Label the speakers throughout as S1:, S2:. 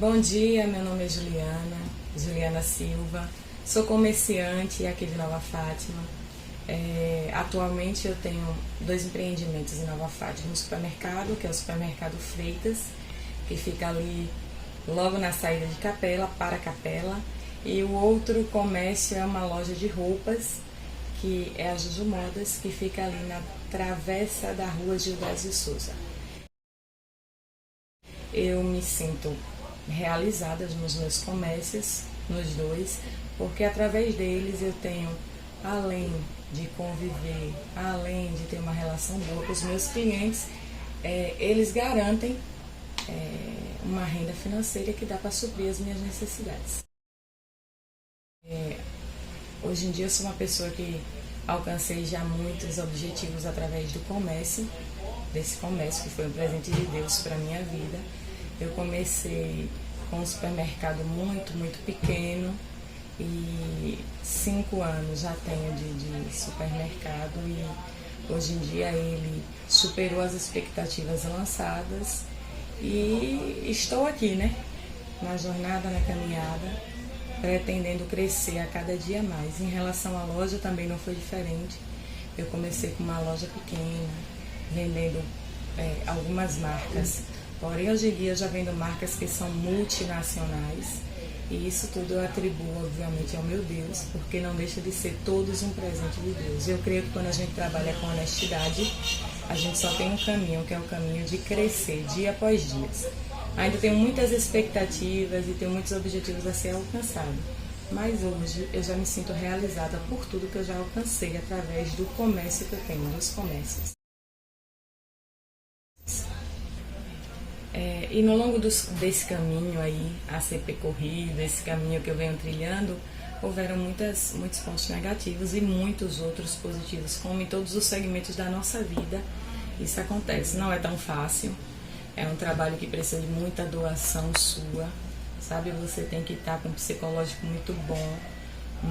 S1: Bom dia, meu nome é Juliana Silva, sou comerciante aqui de Nova Fátima. Atualmente eu tenho 2 empreendimentos em Nova Fátima, um supermercado, que é o Supermercado Freitas, que fica ali logo na saída de Capela, para Capela, e o outro comércio é uma loja de roupas, que é a Juju Modas, que fica ali na travessa da rua Gildas de Souza. Eu me sinto realizada nos meus comércios, nos dois, porque através deles eu tenho, além de conviver, além de ter uma relação boa com os meus clientes, eles garantem uma renda financeira que dá para suprir as minhas necessidades. Hoje em dia eu sou uma pessoa que alcancei já muitos objetivos através do comércio, desse comércio que foi um presente de Deus para a minha vida. Eu comecei com um supermercado muito pequeno e 5 anos já tenho de supermercado e hoje em dia ele superou as expectativas lançadas e estou aqui, na jornada, na caminhada, pretendendo crescer a cada dia mais. Em relação à loja também não foi diferente. Eu comecei com uma loja pequena, vendendo algumas marcas. Porém, hoje em dia eu já vendo marcas que são multinacionais e isso tudo eu atribuo, obviamente, ao meu Deus, porque não deixa de ser todos um presente de Deus. Eu creio que quando a gente trabalha com honestidade, a gente só tem um caminho, que é o caminho de crescer dia após dia. Ainda tenho muitas expectativas e tenho muitos objetivos a ser alcançados, mas hoje eu já me sinto realizada por tudo que eu já alcancei através do comércio que eu tenho, dos comércios. E no longo desse caminho aí a ser percorrido, esse caminho que eu venho trilhando, houveram muitos pontos negativos e muitos outros positivos, como em todos os segmentos da nossa vida. Isso acontece, não é tão fácil, é um trabalho que precisa de muita doação sua, sabe? Você tem que estar com um psicológico muito bom,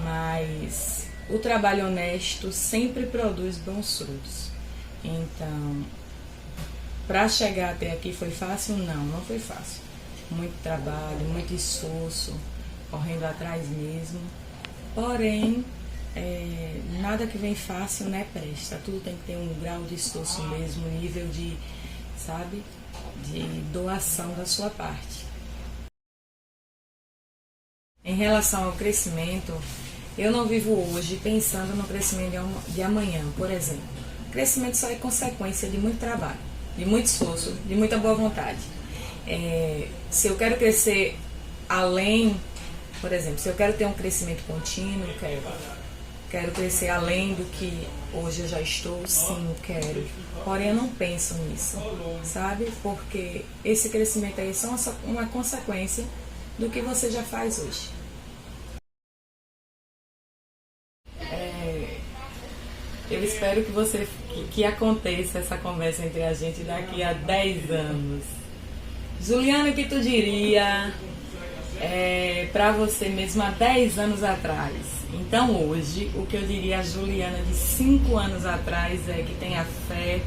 S1: mas o trabalho honesto sempre produz bons frutos. Então, para chegar até aqui foi fácil? Não foi fácil. Muito trabalho, muito esforço, correndo atrás mesmo. Porém, nada que vem fácil, presta. Tudo tem que ter um grau de esforço mesmo, nível de doação da sua parte. Em relação ao crescimento, eu não vivo hoje pensando no crescimento de amanhã, por exemplo. O crescimento só é consequência de muito trabalho, de muito esforço, de muita boa vontade. Se eu quero crescer além, por exemplo, se eu quero ter um crescimento contínuo, quero crescer além do que hoje eu já estou, sim, quero. Porém, eu não penso nisso, sabe? Porque esse crescimento aí é só uma consequência do que você já faz hoje. Eu espero que aconteça essa conversa entre a gente daqui a 10 anos. Juliana, o que tu diria para você mesmo há 10 anos atrás? Então hoje, o que eu diria a Juliana de 5 anos atrás é que tenha fé,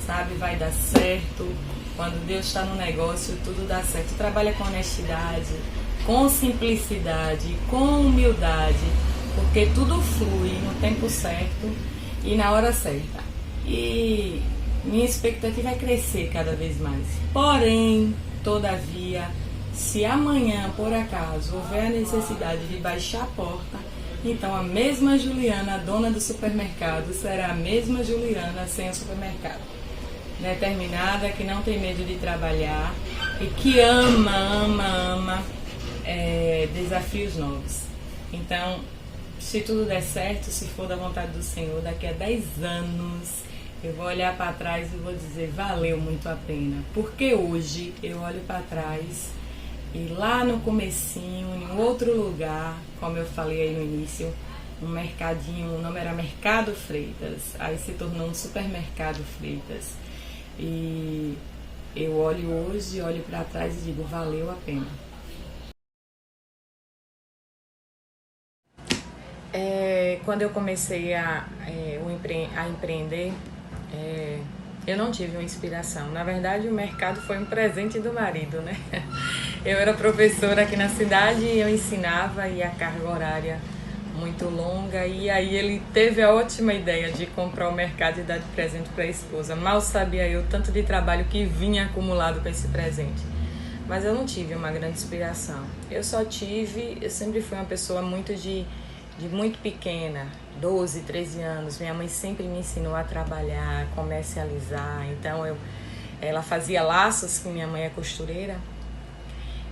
S1: sabe? Vai dar certo. Quando Deus está no negócio, tudo dá certo. Trabalha com honestidade, com simplicidade, com humildade, porque tudo flui no tempo certo e na hora certa. E minha expectativa é crescer cada vez mais. Porém, todavia, se amanhã, por acaso, houver a necessidade de baixar a porta, então a mesma Juliana, a dona do supermercado, será a mesma Juliana sem o supermercado. Determinada, que não tem medo de trabalhar e que ama desafios novos. Então, se tudo der certo, se for da vontade do Senhor, daqui a 10 anos eu vou olhar para trás e vou dizer, valeu muito a pena. Porque hoje eu olho para trás e lá no comecinho, em outro lugar, como eu falei aí no início, um mercadinho, o nome era Mercado Freitas, aí se tornou um Supermercado Freitas. E eu olho hoje, olho para trás e digo, valeu a pena. Quando eu comecei a empreender, Eu não tive uma inspiração. Na verdade, o mercado foi um presente do marido, né? Eu era professora aqui na cidade e eu ensinava e a carga horária muito longa. E aí ele teve a ótima ideia de comprar o mercado e dar de presente para a esposa. Mal sabia eu tanto de trabalho que vinha acumulado com esse presente. Mas eu não tive uma grande inspiração. Eu sempre fui uma pessoa de muito pequena, 12, 13 anos. Minha mãe sempre me ensinou a trabalhar, comercializar. Então ela fazia laços, que minha mãe é costureira.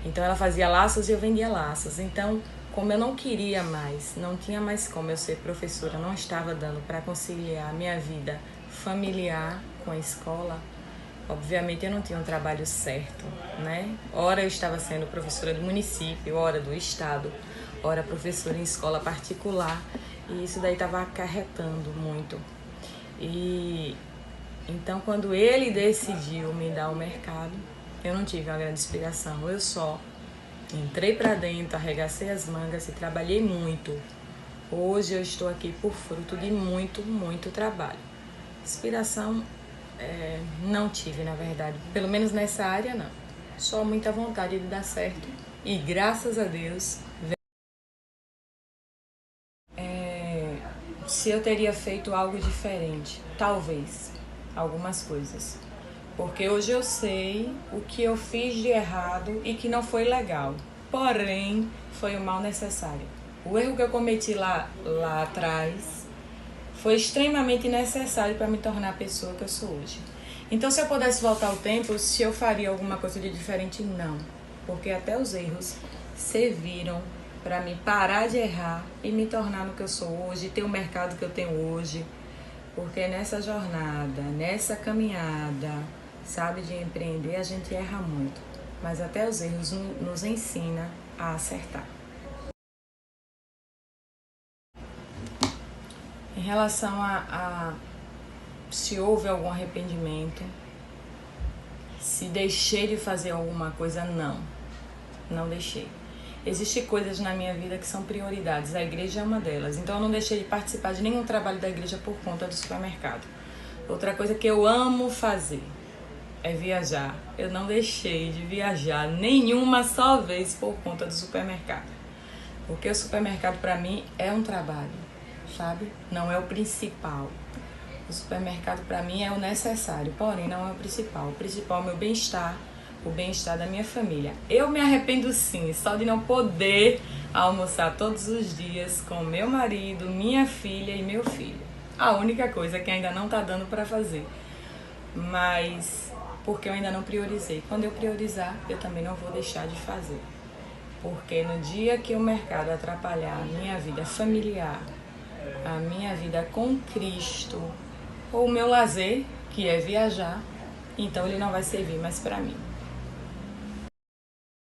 S1: Então ela fazia laços e eu vendia laços. Então, como eu não queria mais, não tinha mais como eu ser professora, não estava dando para conciliar a minha vida familiar com a escola, obviamente eu não tinha um trabalho certo, né? Ora eu estava sendo professora do município, ora do estado, ora professora em escola particular, e isso daí estava acarretando muito. E então quando ele decidiu me dar o mercado, eu não tive uma grande inspiração, eu só entrei para dentro, arregacei as mangas e trabalhei muito. Hoje eu estou aqui por fruto de muito, muito trabalho. Inspiração não tive, na verdade, pelo menos nessa área não. Só muita vontade de dar certo e graças a Deus. Se eu teria feito algo diferente, talvez, algumas coisas. Porque hoje eu sei o que eu fiz de errado e que não foi legal. Porém, foi o mal necessário. O erro que eu cometi lá atrás foi extremamente necessário para me tornar a pessoa que eu sou hoje. Então, se eu pudesse voltar ao tempo, se eu faria alguma coisa de diferente, não. Porque até os erros serviram para me parar de errar e me tornar no que eu sou hoje, ter o mercado que eu tenho hoje. Porque nessa jornada, nessa caminhada, sabe, de empreender, a gente erra muito. Mas até os erros nos ensina a acertar. Em relação a se houve algum arrependimento, se deixei de fazer alguma coisa, não deixei. Existem coisas na minha vida que são prioridades, a igreja é uma delas. Então eu não deixei de participar de nenhum trabalho da igreja por conta do supermercado. Outra coisa que eu amo fazer é viajar. Eu não deixei de viajar nenhuma só vez por conta do supermercado. Porque o supermercado para mim é um trabalho, sabe? Não é o principal. O supermercado para mim é o necessário, porém não é o principal. O principal é o meu bem-estar, o bem-estar da minha família. Eu me arrependo sim, só de não poder almoçar todos os dias com meu marido, minha filha e meu filho. A única coisa que ainda não está dando para fazer. Mas porque eu ainda não priorizei. Quando eu priorizar, eu também não vou deixar de fazer. Porque no dia que o mercado atrapalhar a minha vida familiar, a minha vida com Cristo, ou o meu lazer, que é viajar, então ele não vai servir mais para mim.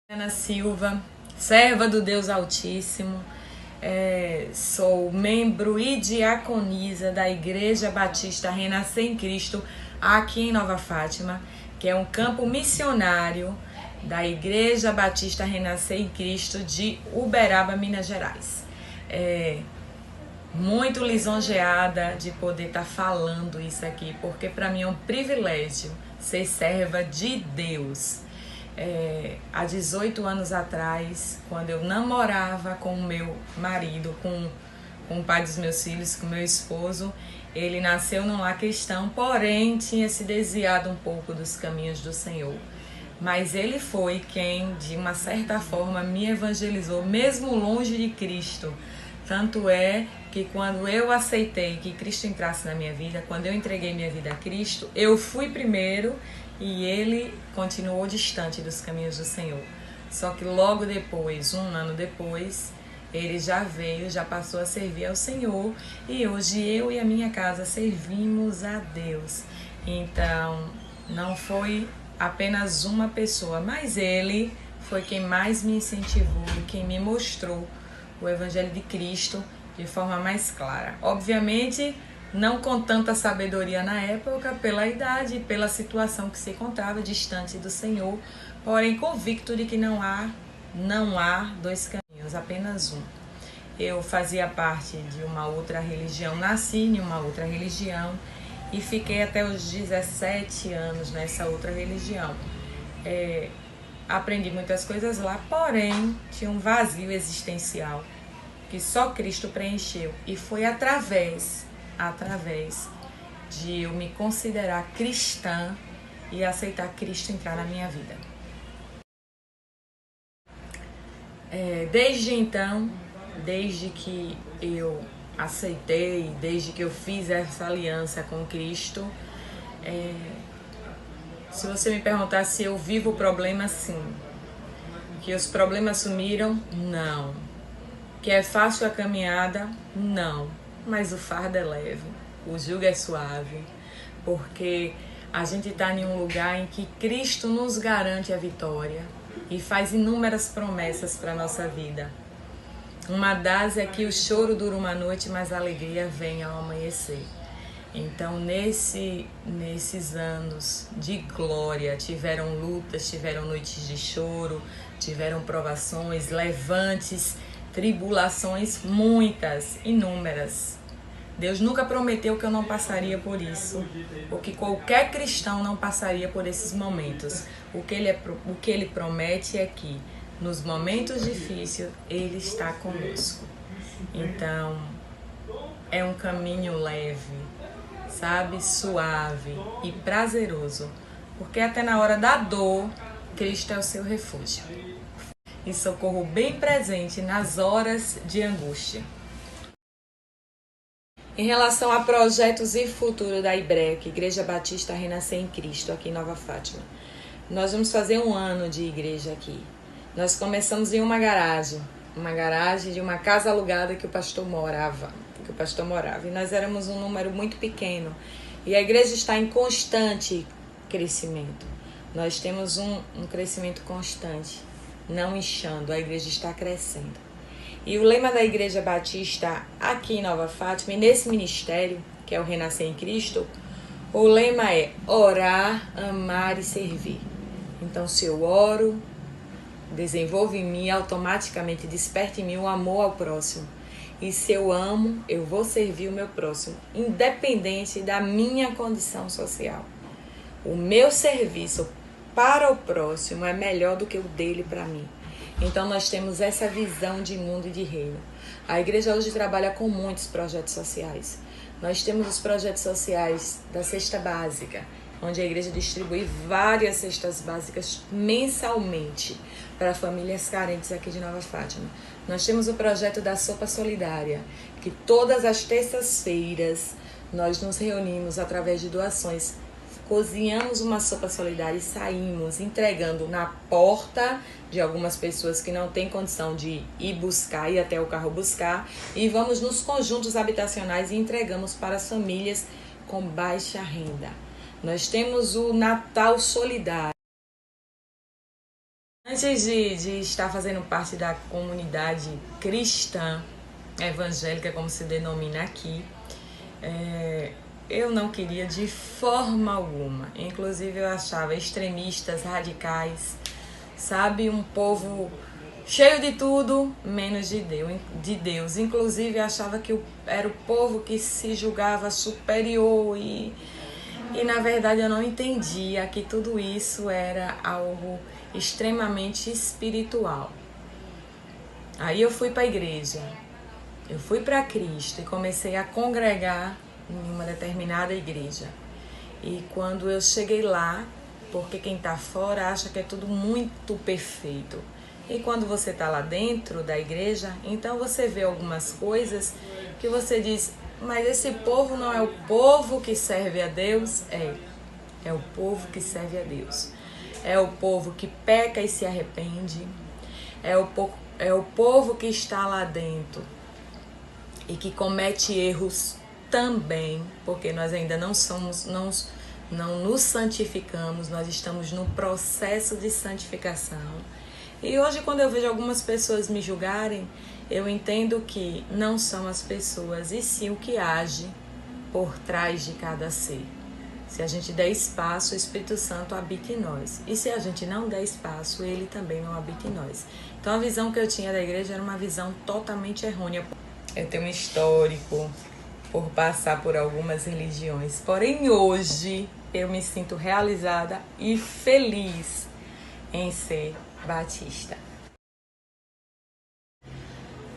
S1: Ana Silva, serva do Deus Altíssimo, sou membro e diaconisa da Igreja Batista Renascer em Cristo, aqui em Nova Fátima, que é um campo missionário da Igreja Batista Renascer em Cristo de Uberaba, Minas Gerais. Muito lisonjeada de poder estar falando isso aqui, porque para mim é um privilégio ser serva de Deus. Há 18 anos atrás, quando eu namorava com o meu marido, com o pai dos meus filhos, com o meu esposo, ele nasceu num lar cristão, porém tinha se desviado um pouco dos caminhos do Senhor. Mas ele foi quem, de uma certa forma, me evangelizou, mesmo longe de Cristo. Tanto é que quando eu aceitei que Cristo entrasse na minha vida, quando eu entreguei minha vida a Cristo, eu fui primeiro e ele continuou distante dos caminhos do Senhor. Só que logo depois, um ano depois, ele já veio, já passou a servir ao Senhor e hoje eu e a minha casa servimos a Deus. Então, não foi apenas uma pessoa, mas ele foi quem mais me incentivou, quem me mostrou o Evangelho de Cristo de forma mais clara. Obviamente, não com tanta sabedoria na época, pela idade e pela situação que se encontrava distante do Senhor, porém convicto de que não há dois caminhos, apenas um. Eu fazia parte de uma outra religião, nasci em uma outra religião e fiquei até os 17 anos nessa outra religião. Aprendi muitas coisas lá, porém tinha um vazio existencial que só Cristo preencheu. E foi através de eu me considerar cristã e aceitar Cristo entrar na minha vida. Desde então, desde que eu aceitei, desde que eu fiz essa aliança com Cristo, se você me perguntar se eu vivo o problema, sim. Que os problemas sumiram, não. Que é fácil a caminhada, não. Mas o fardo é leve, o jugo é suave, porque a gente está em um lugar em que Cristo nos garante a vitória e faz inúmeras promessas para a nossa vida. Uma das é que o choro dura uma noite, mas a alegria vem ao amanhecer. Então, nesses anos de glória, tiveram lutas, tiveram noites de choro, tiveram provações, levantes, tribulações, muitas, inúmeras. Deus nunca prometeu que eu não passaria por isso, ou que qualquer cristão não passaria por esses momentos. O que ele promete é que, nos momentos difíceis, Ele está conosco. Então, é um caminho leve, sabe? Suave e prazeroso, porque até na hora da dor, Cristo é o seu refúgio e socorro bem presente nas horas de angústia. Em relação a projetos e futuro da IBREC, Igreja Batista Renascer em Cristo, aqui em Nova Fátima, nós vamos fazer 1 ano de igreja aqui. Nós começamos em uma garagem de uma casa alugada que o pastor morava. E nós éramos um número muito pequeno. E a igreja está em constante crescimento. Nós temos um crescimento constante, não inchando, a igreja está crescendo. E o lema da Igreja Batista aqui em Nova Fátima, e nesse ministério, que é o Renascer em Cristo, o lema é orar, amar e servir. Então, se eu oro, desenvolvo em mim, automaticamente desperta em mim o amor ao próximo. E se eu amo, eu vou servir o meu próximo, independente da minha condição social. O meu serviço para o próximo é melhor do que o dele para mim. Então nós temos essa visão de mundo e de reino. A igreja hoje trabalha com muitos projetos sociais. Nós temos os projetos sociais da cesta básica, onde a igreja distribui várias cestas básicas mensalmente para famílias carentes aqui de Nova Fátima. Nós temos o projeto da sopa solidária, que todas as terças-feiras nós nos reunimos através de doações, cozinhamos uma sopa solidária e saímos entregando na porta de algumas pessoas que não têm condição de ir até o carro buscar, e vamos nos conjuntos habitacionais e entregamos para as famílias com baixa renda. Nós temos o Natal Solidário. Antes de estar fazendo parte da comunidade cristã, evangélica, como se denomina aqui, eu não queria de forma alguma. Inclusive eu achava extremistas, radicais, sabe? Um povo cheio de tudo, menos de Deus. Inclusive achava que era o povo que se julgava superior e na verdade eu não entendia que tudo isso era algo extremamente espiritual. Aí eu fui para a igreja, eu fui para Cristo e comecei a congregar em uma determinada igreja. E quando eu cheguei lá, porque quem está fora acha que é tudo muito perfeito. E quando você está lá dentro da igreja, então você vê algumas coisas que você diz, mas esse povo não é o povo que serve a Deus? É o povo que serve a Deus. É o povo que peca e se arrepende. É o povo que está lá dentro e que comete erros também, porque nós ainda não nos santificamos, nós estamos no processo de santificação. E hoje, quando eu vejo algumas pessoas me julgarem, eu entendo que não são as pessoas, e sim o que age por trás de cada ser. Se a gente der espaço, o Espírito Santo habita em nós. E se a gente não der espaço, ele também não habita em nós. Então a visão que eu tinha da igreja era uma visão totalmente errônea. Eu tenho um histórico por passar por algumas religiões. Porém, hoje eu me sinto realizada e feliz em ser batista.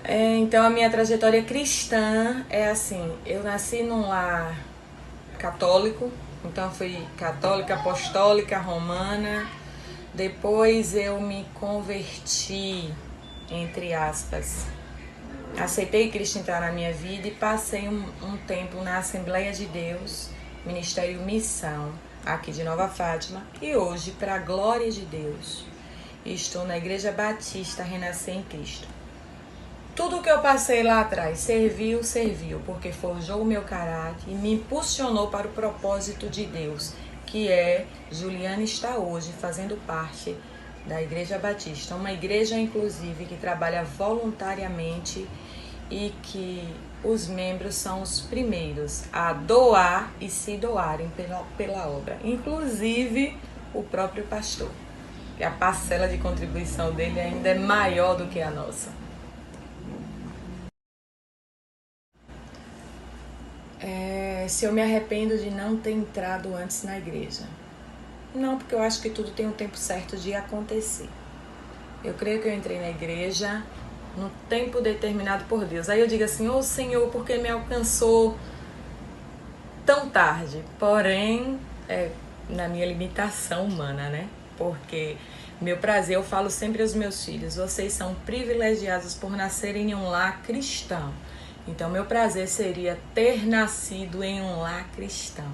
S1: Então, a minha trajetória cristã é assim: eu nasci num lar católico, então fui católica, apostólica, romana. Depois eu me converti, entre aspas, aceitei Cristo entrar na minha vida e passei um tempo na Assembleia de Deus, Ministério Missão, aqui de Nova Fátima. E hoje, para a glória de Deus, estou na Igreja Batista Renascer em Cristo. Tudo que eu passei lá atrás serviu, porque forjou o meu caráter e me impulsionou para o propósito de Deus, que é Juliana está hoje fazendo parte da Igreja Batista, uma igreja inclusive que trabalha voluntariamente e que os membros são os primeiros a doar e se doarem pela obra, inclusive o próprio pastor. E a parcela de contribuição dele ainda é maior do que a nossa. Se eu me arrependo de não ter entrado antes na igreja. Não, porque eu acho que tudo tem um tempo certo de acontecer. Eu creio que eu entrei na igreja no tempo determinado por Deus. Aí eu digo assim: ô Senhor, por que me alcançou tão tarde? Porém, na minha limitação humana, né? Porque meu prazer, eu falo sempre aos meus filhos: vocês são privilegiados por nascerem em um lar cristão. Então, meu prazer seria ter nascido em um lar cristão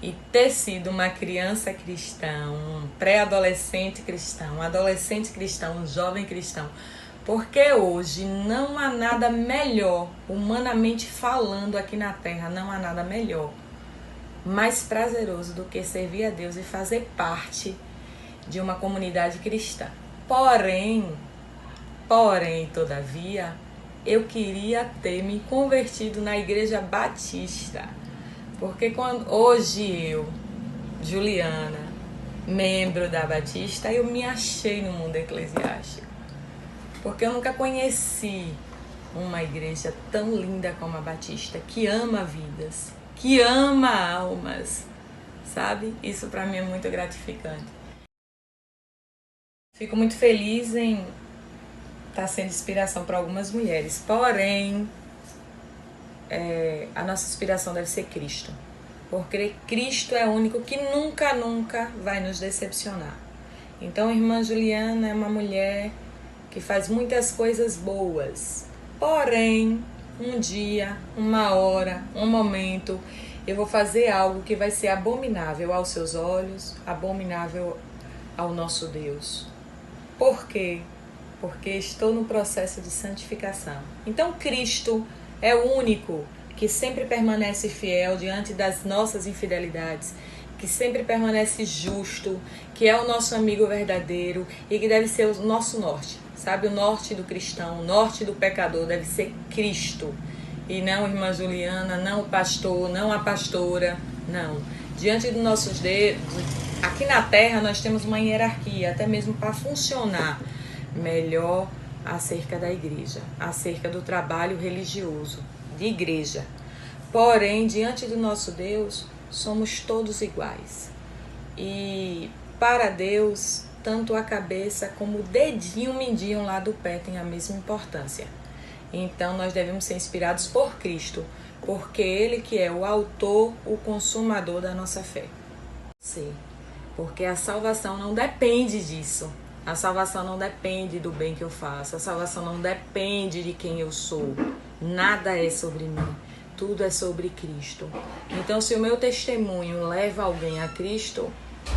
S1: e ter sido uma criança cristã, um pré-adolescente cristão, um adolescente cristão, um jovem cristão. Porque hoje não há nada melhor, humanamente falando aqui na Terra, não há nada melhor, mais prazeroso do que servir a Deus e fazer parte de uma comunidade cristã. Porém, todavia, eu queria ter me convertido na Igreja Batista. Porque hoje eu, Juliana, membro da Batista, eu me achei no mundo eclesiástico. Porque eu nunca conheci uma igreja tão linda como a Batista, que ama vidas, que ama almas, sabe? Isso para mim é muito gratificante. Fico muito feliz em estar sendo inspiração para algumas mulheres. Porém, a nossa inspiração deve ser Cristo. Porque Cristo é o único que nunca vai nos decepcionar. Então, a irmã Juliana é uma mulher que faz muitas coisas boas. Porém, um dia, uma hora, um momento, eu vou fazer algo que vai ser abominável aos seus olhos, abominável ao nosso Deus. Por quê? Porque estou no processo de santificação. Então, Cristo é o único que sempre permanece fiel diante das nossas infidelidades, que sempre permanece justo, que é o nosso amigo verdadeiro e que deve ser o nosso norte. Sabe, o norte do cristão, o norte do pecador deve ser Cristo. E não a irmã Juliana, não o pastor, não a pastora, não. Diante dos nossos dedos, aqui na Terra nós temos uma hierarquia, até mesmo para funcionar melhor acerca da igreja, acerca do trabalho religioso, de igreja. Porém, diante do nosso Deus, somos todos iguais. E para Deus, tanto a cabeça como o dedinho mindinho lá do pé tem a mesma importância. Então, nós devemos ser inspirados por Cristo, porque Ele que é o autor, o consumador da nossa fé. Sim, porque a salvação não depende disso. A salvação não depende do bem que eu faço. A salvação não depende de quem eu sou. Nada é sobre mim. Tudo é sobre Cristo. Então, se o meu testemunho leva alguém a Cristo,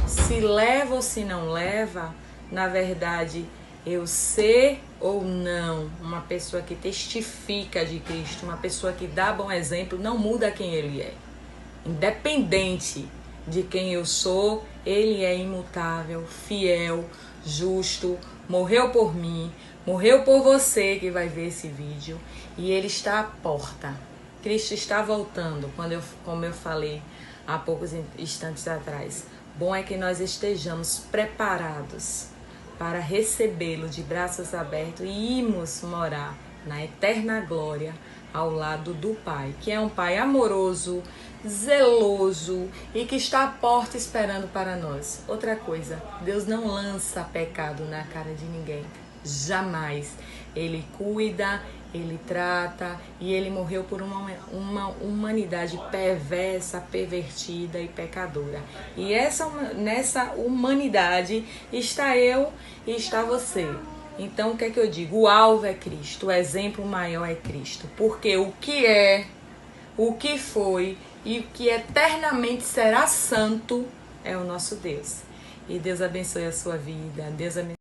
S1: se leva ou se não leva, na verdade, eu ser ou não uma pessoa que testifica de Cristo, uma pessoa que dá bom exemplo, não muda quem Ele é. Independente de quem eu sou, Ele é imutável, fiel, justo, morreu por mim, morreu por você que vai ver esse vídeo, e Ele está à porta. Cristo está voltando, como eu falei há poucos instantes atrás. Bom é que nós estejamos preparados para recebê-lo de braços abertos e irmos morar na eterna glória ao lado do Pai, que é um Pai amoroso, zeloso e que está à porta esperando para nós. Outra coisa, Deus não lança pecado na cara de ninguém, jamais. Ele cuida, ele trata e ele morreu por uma humanidade perversa, pervertida e pecadora. E nessa humanidade está eu e está você. Então, o que é que eu digo? O alvo é Cristo, o exemplo maior é Cristo. Porque o que é, o que foi e o que eternamente será santo é o nosso Deus. E Deus abençoe a sua vida. Deus abençoe.